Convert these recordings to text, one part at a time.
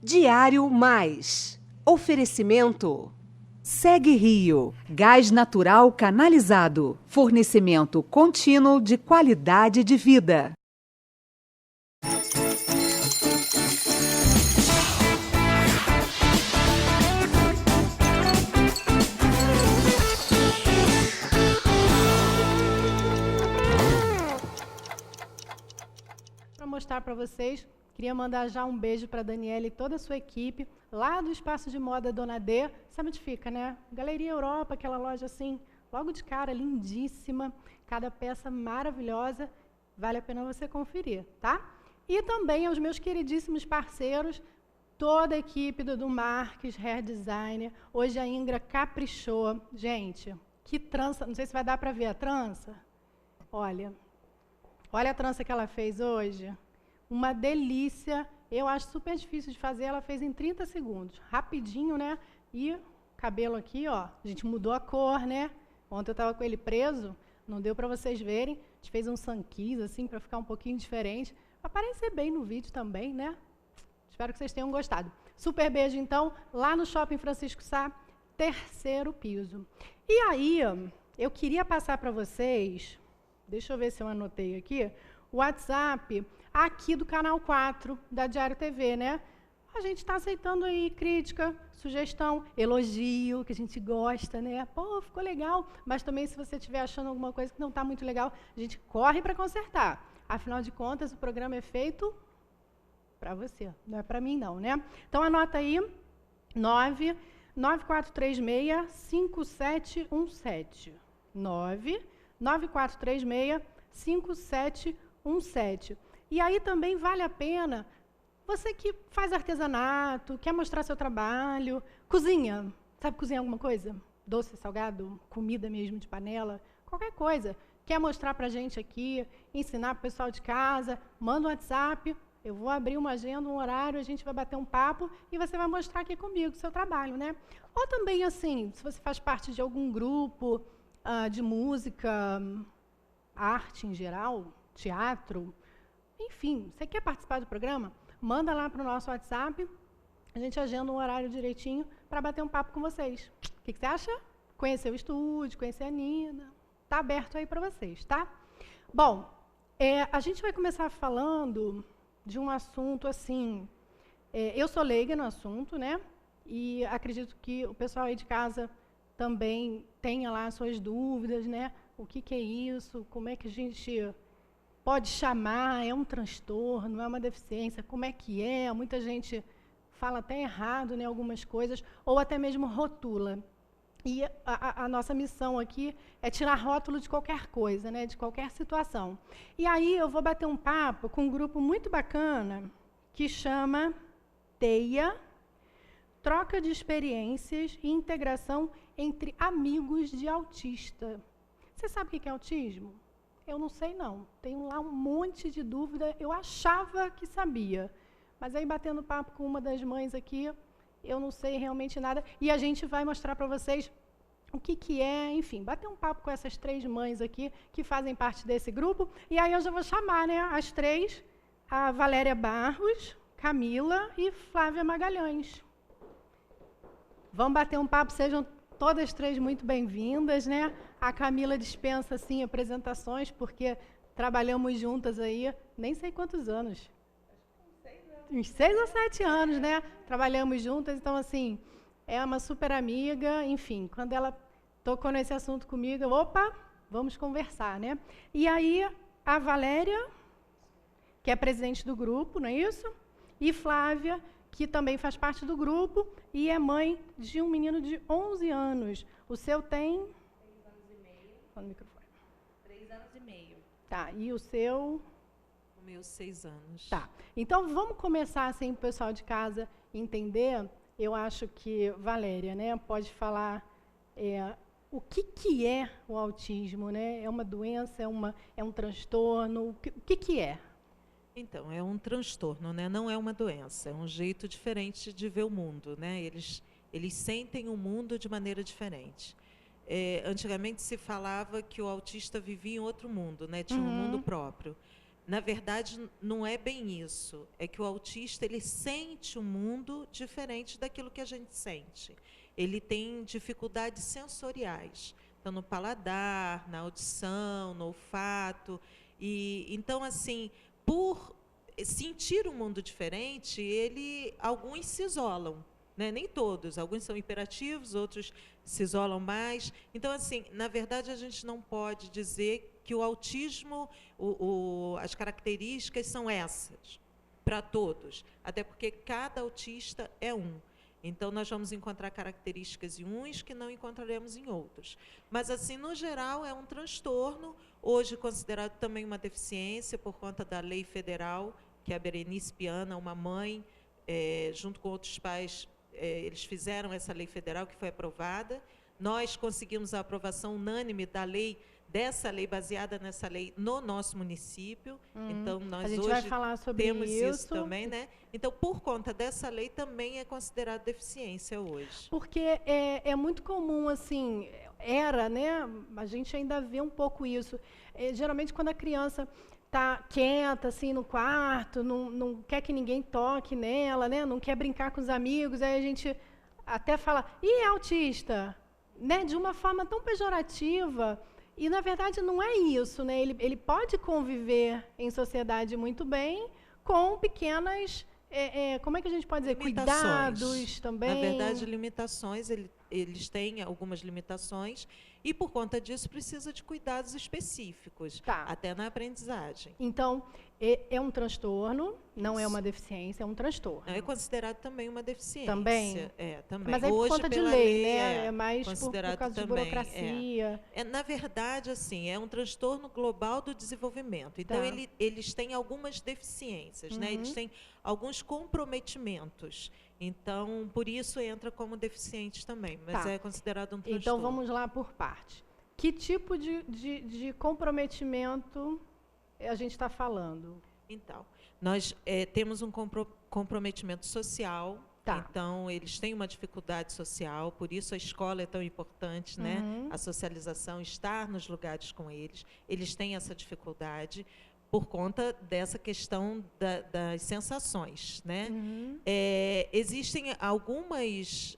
Diário Mais. Oferecimento. Segue Rio. Gás natural canalizado. Fornecimento contínuo de qualidade de vida. Para mostrar para vocês, queria mandar já um beijo para a Daniela e toda a sua equipe, lá do Espaço de Moda Dona D. Sabe onde fica, né? Galeria Europa, aquela loja assim, logo de cara, lindíssima, cada peça maravilhosa, vale a pena você conferir, tá? E também aos meus queridíssimos parceiros, toda a equipe do Marques, Hair Designer. Hoje a Ingra caprichou. Gente, que trança, não sei se vai dar para ver a trança. Olha a trança que ela fez hoje. Uma delícia. Eu acho super difícil de fazer. Ela fez em 30 segundos. Rapidinho, né? E cabelo aqui, ó. A gente mudou a cor, né? Ontem eu estava com ele preso. Não deu para vocês verem. A gente fez um sun-kiss, assim, para ficar um pouquinho diferente. Vai aparecer bem no vídeo também, né? Espero que vocês tenham gostado. Super beijo, então, lá no Shopping Francisco Sá, 3º piso. E aí, eu queria passar para vocês... Deixa eu ver se eu anotei aqui. O WhatsApp aqui do Canal 4 da Diário TV, né? A gente está aceitando aí crítica, sugestão, elogio, que a gente gosta, né? Pô, ficou legal. Mas também, se você estiver achando alguma coisa que não está muito legal, a gente corre para consertar. Afinal de contas, o programa é feito para você, não é para mim, não, né? Então, anota aí, 9436-5717. 9436-5717. E aí também vale a pena, você que faz artesanato, quer mostrar seu trabalho, cozinha, sabe cozinhar alguma coisa? Doce, salgado, comida mesmo de panela, qualquer coisa. Quer mostrar para a gente aqui, ensinar para o pessoal de casa, manda um WhatsApp, eu vou abrir uma agenda, um horário, a gente vai bater um papo e você vai mostrar aqui comigo o seu trabalho, né? Ou também, assim, se você faz parte de algum grupo de música, arte em geral, teatro, enfim, você quer participar do programa? Manda lá para o nosso WhatsApp, a gente agenda um horário direitinho para bater um papo com vocês. O que você acha? Conhecer o estúdio, conhecer a Nina, está aberto aí para vocês, tá? Bom, a gente vai começar falando de um assunto assim, eu sou leiga no assunto, né? E acredito que o pessoal aí de casa também tenha lá as suas dúvidas, né? O que é isso? Como é que a gente pode chamar? É um transtorno? É uma deficiência? Como é que é? Muita gente fala até errado, né? Algumas coisas, ou até mesmo rotula. E a nossa missão aqui é tirar rótulo de qualquer coisa, né? De qualquer situação. E aí eu vou bater um papo com um grupo muito bacana que chama TEIA, Troca de Experiências e Integração entre Amigos de Autista. Você sabe o que é autismo? Eu não sei, não. Tenho lá um monte de dúvida. Eu achava que sabia. Mas aí, batendo papo com uma das mães aqui, eu não sei realmente nada. E a gente vai mostrar para vocês o que é, enfim, bater um papo com essas 3 mães aqui, que fazem parte desse grupo. E aí eu já vou chamar, né, as 3, a Valéria Barros, Camila e Flávia Magalhães. Vamos bater um papo, sejam todas 3 muito bem-vindas, né? A Camila dispensa, assim, apresentações, porque trabalhamos juntas aí, nem sei quantos anos. Uns 6 ou 7 anos, né? Trabalhamos juntas, então, assim, é uma super amiga, enfim, quando ela tocou nesse assunto comigo, opa, vamos conversar, né? E aí, a Valéria, que é presidente do grupo, não é isso? E Flávia, que também faz parte do grupo e é mãe de um menino de 11 anos. O seu tem? 3 anos e meio. Fala no microfone. 3 anos e meio. Tá, e o seu? O meu, 6 anos. Tá. Então, vamos começar, assim, para o pessoal de casa entender. Eu acho que Valéria, né, pode falar o que é o autismo, né? É uma doença, é um transtorno? O que é? Então, é um transtorno, né? Não é uma doença, é um jeito diferente de ver o mundo, né? Eles sentem o mundo de maneira diferente. Antigamente se falava que o autista vivia em outro mundo, né? Tinha um mundo próprio. Na verdade, não é bem isso. É que o autista, ele sente o mundo diferente daquilo que a gente sente. Ele tem dificuldades sensoriais. Então, no paladar, na audição, no olfato. E, então, assim, por sentir um mundo diferente, alguns se isolam. Né? Nem todos, alguns são hiperativos, outros se isolam mais. Então, assim, na verdade, a gente não pode dizer que o autismo, as características são essas, para todos, até porque cada autista é um. Então, nós vamos encontrar características em uns que não encontraremos em outros. Mas, assim, no geral, é um transtorno, hoje considerado também uma deficiência, por conta da lei federal, que a Berenice Piana, uma mãe, junto com outros pais, eles fizeram essa lei federal que foi aprovada. Nós conseguimos a aprovação unânime dessa lei, baseada nessa lei, no nosso município. Então, nós hoje vai falar sobre temos isso também, né? Então, por conta dessa lei, também é considerado deficiência hoje. Porque é muito comum, assim, né? A gente ainda vê um pouco isso. Geralmente, quando a criança está quieta, assim, no quarto, não quer que ninguém toque nela, né? Não quer brincar com os amigos, aí a gente até fala, é autista, né? De uma forma tão pejorativa. E, na verdade, não é isso, né? Ele pode conviver em sociedade muito bem com pequenas, como é que a gente pode dizer? Cuidados também. Na verdade, limitações, eles têm algumas limitações e, por conta disso, precisa de cuidados específicos, até na aprendizagem. Então, é um transtorno, não é uma deficiência, é um transtorno. É considerado também uma deficiência. Também? Também. Mas é por conta de lei, né? É mais por causa de burocracia. Na verdade, assim, é um transtorno global do desenvolvimento. Então, eles têm algumas deficiências, né? Eles têm alguns comprometimentos. Então, por isso entra como deficiente também, mas é considerado um transtorno. Então, vamos lá por parte. Que tipo de comprometimento a gente está falando? Então, nós temos um comprometimento social. Então, eles têm uma dificuldade social, por isso a escola é tão importante, né? A socialização, estar nos lugares com eles. Eles têm essa dificuldade por conta dessa questão das sensações, né? Existem algumas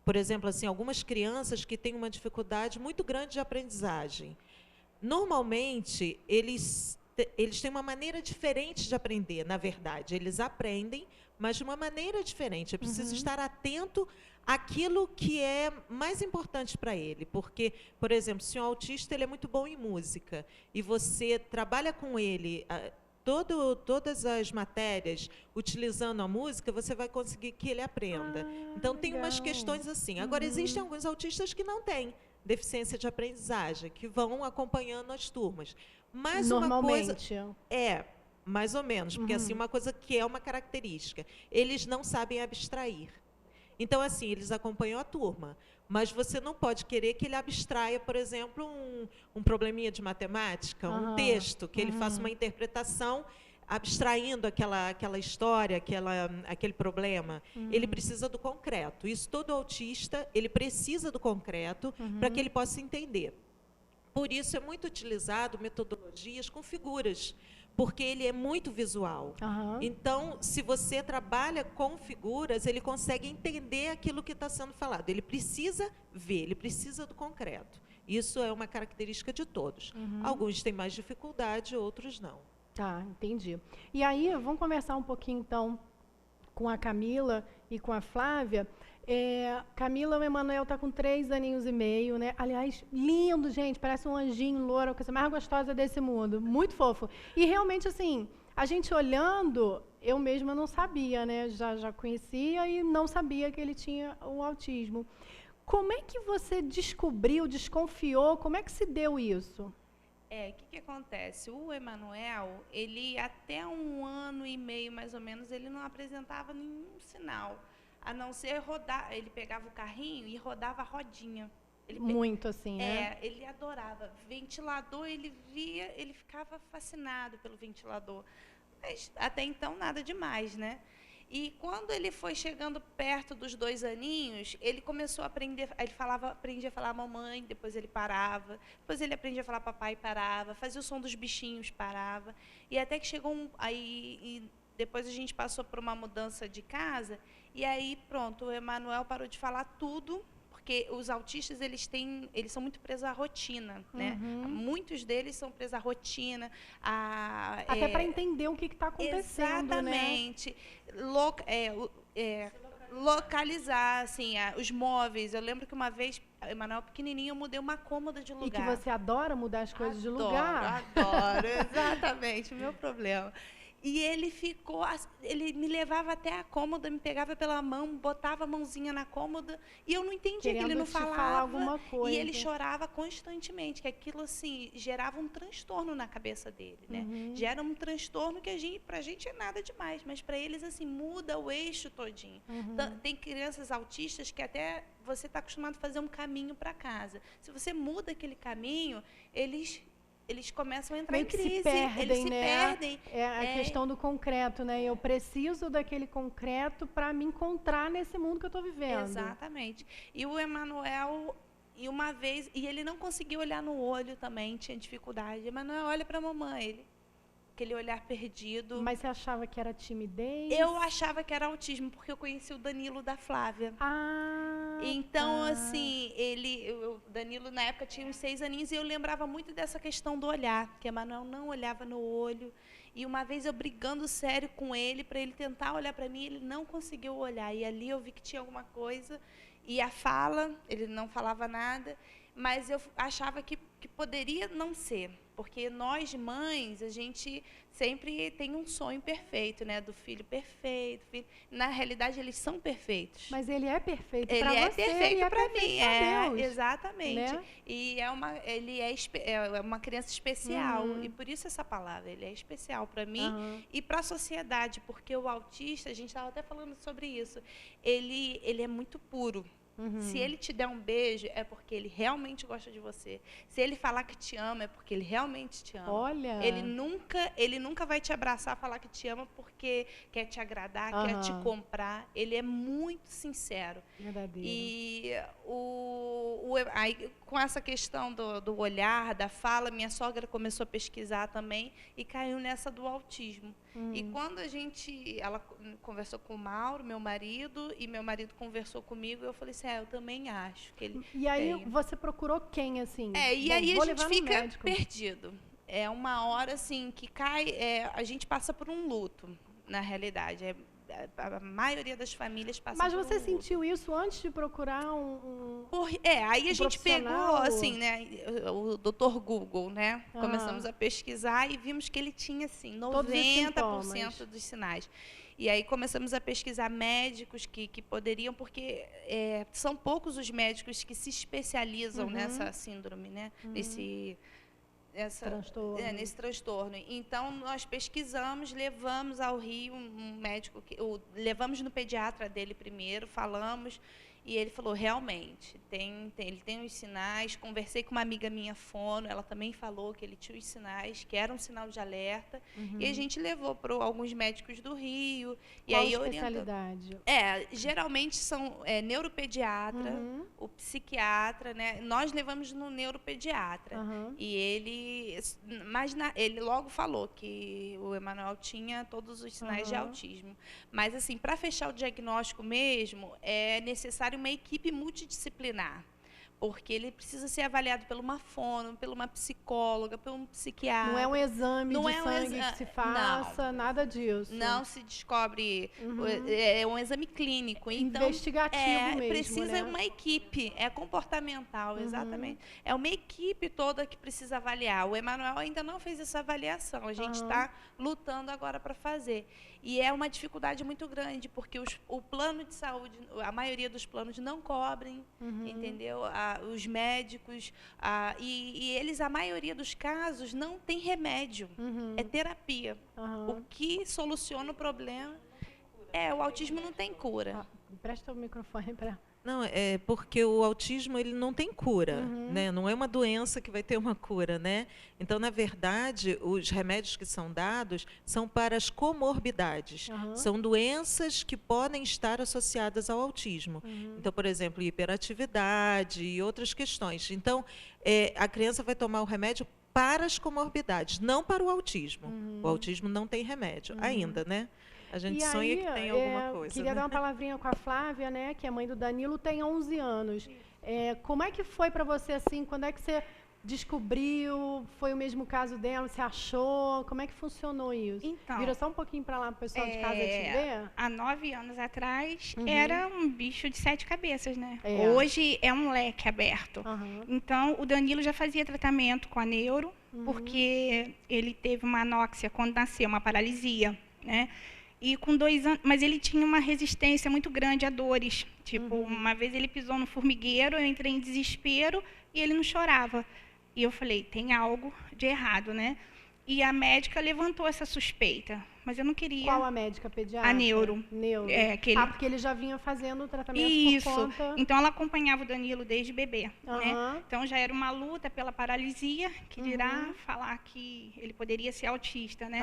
por exemplo, assim, algumas crianças que têm uma dificuldade muito grande de aprendizagem. Normalmente, eles têm uma maneira diferente de aprender, na verdade. Eles aprendem, mas de uma maneira diferente. É preciso estar atento àquilo que é mais importante para ele. Porque, por exemplo, se um autista ele é muito bom em música e você trabalha com ele todas as matérias utilizando a música, você vai conseguir que ele aprenda. Então, tem umas questões assim. Agora, existem alguns autistas que não têm deficiência de aprendizagem, que vão acompanhando as turmas. Mas normalmente. Mais ou menos, porque assim, uma coisa que é uma característica, eles não sabem abstrair. Então, assim, eles acompanham a turma, mas você não pode querer que ele abstraia, por exemplo, um probleminha de matemática, um texto, que ele faça uma interpretação abstraindo aquela história, aquele problema. Ele precisa do concreto. Isso todo autista, ele precisa do concreto para que ele possa entender. Por isso é muito utilizado metodologias com figuras, porque ele é muito visual. Então, se você trabalha com figuras, ele consegue entender aquilo que está sendo falado. Ele precisa ver, ele precisa do concreto. Isso é uma característica de todos. Alguns têm mais dificuldade, outros não. Tá, entendi. E aí, vamos conversar um pouquinho, então, com a Camila e com a Flávia. Camila, o Emanuel está com 3 aninhos e meio, né? Aliás, lindo, gente, parece um anjinho louro, a coisa mais gostosa desse mundo, muito fofo. E realmente, assim, a gente olhando, eu mesma não sabia, né? Já conhecia e não sabia que ele tinha o autismo. Como é que você descobriu, desconfiou, como é que se deu isso? O que acontece? O Emanuel, ele até 1 ano e meio, mais ou menos, ele não apresentava nenhum sinal. A não ser rodar, ele pegava o carrinho e rodava a rodinha. Muito assim, né? Ele adorava. Ventilador, ele via, ele ficava fascinado pelo ventilador. Mas até então nada demais, né? E quando ele foi chegando perto dos 2 aninhos, ele começou a aprender, ele aprendia a falar mamãe, depois ele parava, depois ele aprendia a falar papai e parava, fazia o som dos bichinhos, parava. E até que chegou depois a gente passou por uma mudança de casa, e aí pronto, o Emanuel parou de falar tudo, porque os autistas eles são muito presos à rotina, né? Muitos deles são presos à rotina, até para entender o que está acontecendo, exatamente, localizar assim, os móveis. Eu lembro que uma vez, Emanuel pequenininho, eu mudei uma cômoda de lugar. E que você adora mudar as coisas de lugar. Adoro, exatamente, o meu problema. E ele me levava até a cômoda, me pegava pela mão, botava a mãozinha na cômoda, e eu não entendia que ele não falava, alguma coisa. E ele chorava constantemente, que aquilo assim gerava um transtorno na cabeça dele, né? Gera um transtorno que pra gente é nada demais, mas para eles assim muda o eixo todinho. Tem crianças autistas que até você está acostumado a fazer um caminho para casa. Se você muda aquele caminho, eles começam a entrar meio em crise, eles se perdem. É a questão do concreto, né? Eu preciso daquele concreto para me encontrar nesse mundo que eu estou vivendo. Exatamente. E o Emanuel, ele não conseguia olhar no olho também, tinha dificuldade. Emanuel, olha para a mamãe, aquele olhar perdido. Mas você achava que era timidez? Eu achava que era autismo, porque eu conheci o Danilo da Flávia. Então, assim, o Danilo, na época, tinha uns 6 aninhos, e eu lembrava muito dessa questão do olhar, que Emanuel não olhava no olho. E uma vez eu brigando sério com ele, para ele tentar olhar para mim, ele não conseguiu olhar. E ali eu vi que tinha alguma coisa. E a fala, ele não falava nada, mas eu achava que poderia não ser. Porque nós, mães, a gente sempre tem um sonho perfeito, né? Do filho perfeito. Na realidade, eles são perfeitos. Mas ele é perfeito para você. Ele é perfeito para mim. Deus, exatamente. Né? E ele é uma criança especial. E por isso essa palavra, ele é especial para mim e para a sociedade. Porque o autista, a gente estava até falando sobre isso, ele é muito puro. Se ele te der um beijo, é porque ele realmente gosta de você. Se ele falar que te ama, é porque ele realmente te ama. Olha. Ele nunca vai te abraçar e falar que te ama porque quer te agradar, quer te comprar. Ele é muito sincero. Verdadeiro. E aí, com essa questão do olhar, da fala, minha sogra começou a pesquisar também e caiu nessa do autismo. E quando ela conversou com o Mauro, meu marido, e meu marido conversou comigo, eu falei assim, eu também acho que ele E aí tem. você procurou quem, assim? E aí a gente fica perdido. É uma hora, assim, que cai... a gente passa por um luto, na realidade. A maioria das famílias passa por um luto. Mas você sentiu isso antes de procurar aí a gente pegou, assim, né, o Dr. Google, né? Começamos a pesquisar e vimos que ele tinha, assim, 90% dos sinais. E aí começamos a pesquisar médicos que poderiam, porque são poucos os médicos que se especializam nessa síndrome, né? Nesse transtorno. Então, nós pesquisamos, levamos ao Rio um médico, levamos no pediatra dele primeiro, falamos, e ele falou, realmente, ele tem os sinais. Conversei com uma amiga minha fono, ela também falou que ele tinha os sinais, que era um sinal de alerta, e a gente levou para alguns médicos do Rio. Qual especialidade? Geralmente são neuropediatra, o psiquiatra, né? Nós levamos no neuropediatra. E ele logo falou que o Emanuel tinha todos os sinais de autismo. Mas, assim, para fechar o diagnóstico mesmo, é necessário uma equipe multidisciplinar, porque ele precisa ser avaliado por uma fono, por uma psicóloga, por um psiquiatra. Não é um exame de sangue que se faça, nada disso. Não se descobre, é um exame clínico. Então, investigativo mesmo, precisa uma equipe, comportamental, exatamente. É uma equipe toda que precisa avaliar. O Emanuel ainda não fez essa avaliação, a gente está lutando agora para fazer. E é uma dificuldade muito grande, porque o plano de saúde, a maioria dos planos não cobrem, entendeu? Os médicos, e eles, a maioria dos casos, não tem remédio, é terapia. O que soluciona o problema o autismo não tem cura. Presta o microfone para... Não, é porque o autismo ele não tem cura, né? Não é uma doença que vai ter uma cura, né? Então, na verdade, os remédios que são dados são para as comorbidades. São doenças que podem estar associadas ao autismo. Então, por exemplo, hiperatividade e outras questões. Então, a criança vai tomar o remédio para as comorbidades, não para o autismo. O autismo não tem remédio ainda, né? A gente sonha que tem alguma coisa. Queria dar uma palavrinha com a Flávia, né, que é mãe do Danilo, tem 11 anos. Como é que foi para você, assim, quando é que você descobriu? Foi o mesmo caso dela? Você achou? Como é que funcionou isso? Então, vira só um pouquinho para lá para o pessoal de casa te ver. Há 9 anos atrás, era um bicho de 7 cabeças, né? É. Hoje é um leque aberto. Então, o Danilo já fazia tratamento com a neuro, porque ele teve uma anóxia quando nasceu, uma paralisia, né? E com 2 anos, mas ele tinha uma resistência muito grande a dores. Tipo, uma vez ele pisou no formigueiro, eu entrei em desespero e ele não chorava. E eu falei, tem algo de errado, né? E a médica levantou essa suspeita, mas eu não queria. Qual a médica pediatra? A neuro. Neuro. Porque ele já vinha fazendo o tratamento Isso. por conta... Então, ela acompanhava o Danilo desde bebê. Né? Então, já era uma luta pela paralisia, que dirá falar que ele poderia ser autista, né?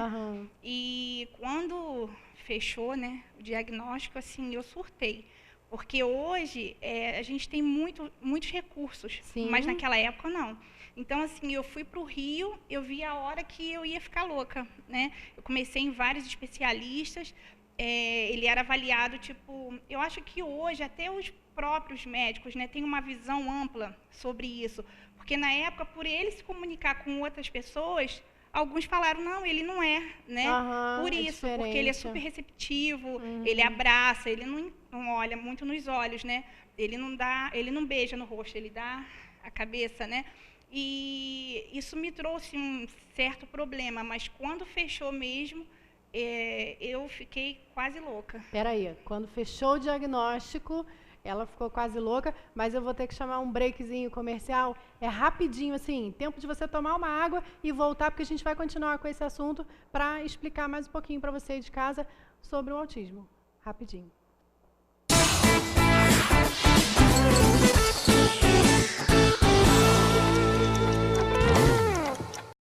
E quando fechou, né, o diagnóstico, assim, eu surtei. Porque hoje a gente tem muitos recursos, mas naquela época não. Então, assim, eu fui para o Rio, eu vi a hora que eu ia ficar louca, né? Eu comecei em vários especialistas, ele era avaliado, tipo... Eu acho que hoje até os próprios médicos, né, têm uma visão ampla sobre isso. Porque, na época, por ele se comunicar com outras pessoas, alguns falaram, não, ele não é, né? Por isso, porque ele é super receptivo, ele abraça, ele não olha muito nos olhos, né? Ele não beija no rosto, ele dá a cabeça, né? E isso me trouxe um certo problema, mas quando fechou mesmo, eu fiquei quase louca. Peraí, quando fechou o diagnóstico, ela ficou quase louca, mas eu vou ter que chamar um breakzinho comercial. É rapidinho, assim, tempo de você tomar uma água e voltar, porque a gente vai continuar com esse assunto para explicar mais um pouquinho para você de casa sobre o autismo. Rapidinho.